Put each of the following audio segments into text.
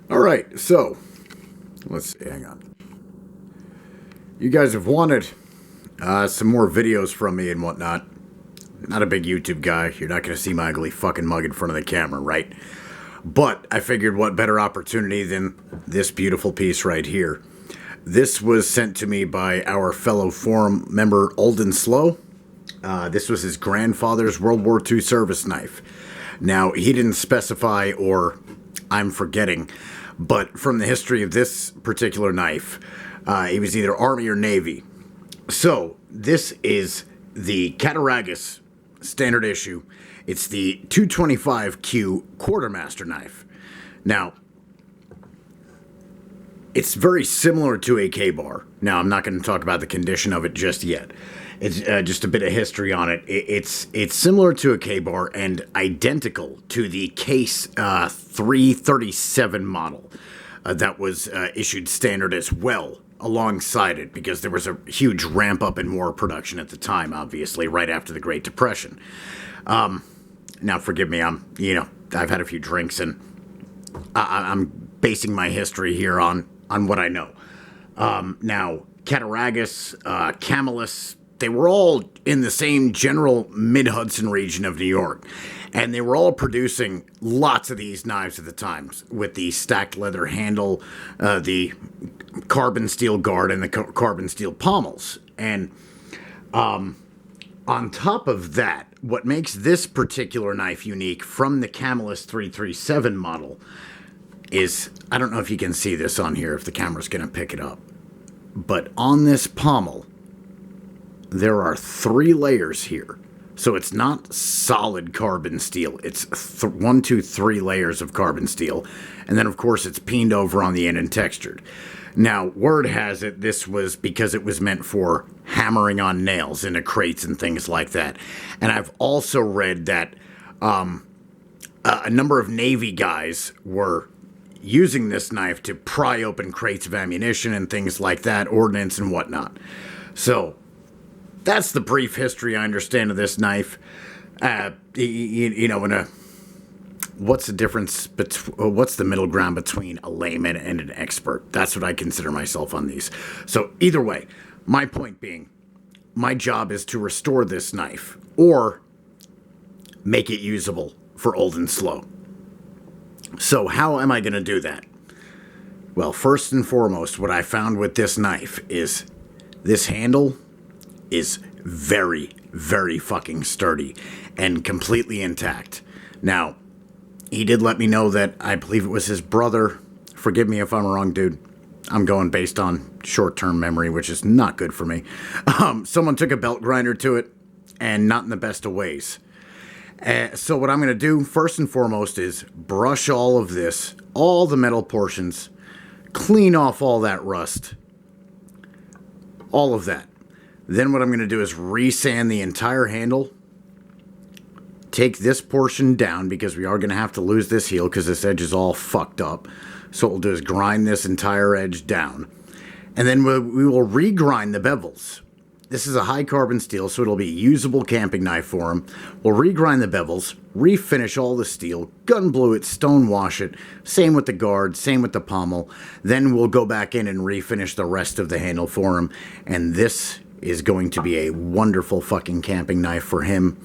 Alright, so, let's see, hang on. You guys have wanted some more videos from me and whatnot. Not a big YouTube guy. You're not going to see my ugly fucking mug in front of the camera, right? But I figured what better opportunity than this beautiful piece right here. This was sent to me by our fellow forum member, Alden Slow. This was his grandfather's World War II service knife. Now, he didn't specify, or I'm forgetting, but from the history of this particular knife, it was either Army or Navy. So, this is the Cattaraugus standard issue. It's the 225Q quartermaster knife. Now, it's very similar to a K-bar. Now, I'm not going to talk about the condition of it just yet. It's just a bit of history on it. It's similar to a K-bar and identical to the Case 337 model that was issued standard as well alongside it, because there was a huge ramp up in war production at the time, obviously, right after the Great Depression. Now, forgive me, I've had a few drinks and I'm basing my history here on what I know. Now, Cattaraugus, Camillus, they were all in the same general mid-Hudson region of New York. And they were all producing lots of these knives at the time, with the stacked leather handle, the carbon steel guard, and the carbon steel pommels. And on top of that, what makes this particular knife unique from the Camillus 337 model is, I don't know if you can see this on here, if the camera's going to pick it up, but on this pommel, there are 3 layers here. So it's not solid carbon steel. It's 1, 2, 3 layers of carbon steel. And then, of course, it's peened over on the end and textured. Now, word has it this was because it was meant for hammering on nails into crates and things like that. And I've also read that a number of Navy guys were using this knife to pry open crates of ammunition and things like that, ordnance and whatnot. So, that's the brief history I understand of this knife. What's the difference what's the middle ground between a layman and an expert? That's what I consider myself on these. So either way, my point being, my job is to restore this knife or make it usable for old and slow. So how am I going to do that? Well, first and foremost, what I found with this knife is this handle is very, very fucking sturdy and completely intact. Now, he did let me know that I believe it was his brother. Forgive me if I'm wrong, dude. I'm going based on short-term memory, which is not good for me. Someone took a belt grinder to it, and not in the best of ways. So what I'm going to do, first and foremost, is brush all of this, all the metal portions, clean off all that rust, all of that. Then what I'm going to do is resand the entire handle, take this portion down, because we are going to have to lose this heel because this edge is all fucked up. So what we'll do is grind this entire edge down. And then we will regrind the bevels. This is a high carbon steel, so it'll be a usable camping knife for them. We'll regrind the bevels, refinish all the steel, gun blue it, stone wash it. Same with the guard, same with the pommel. Then we'll go back in and refinish the rest of the handle for him. And this is going to be a wonderful fucking camping knife for him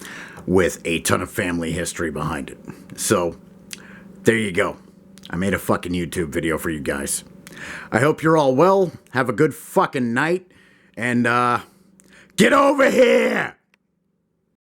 with a ton of family history behind it. So, there you go. I made a fucking YouTube video for you guys. I hope you're all well. Have a good fucking night. And, get over here!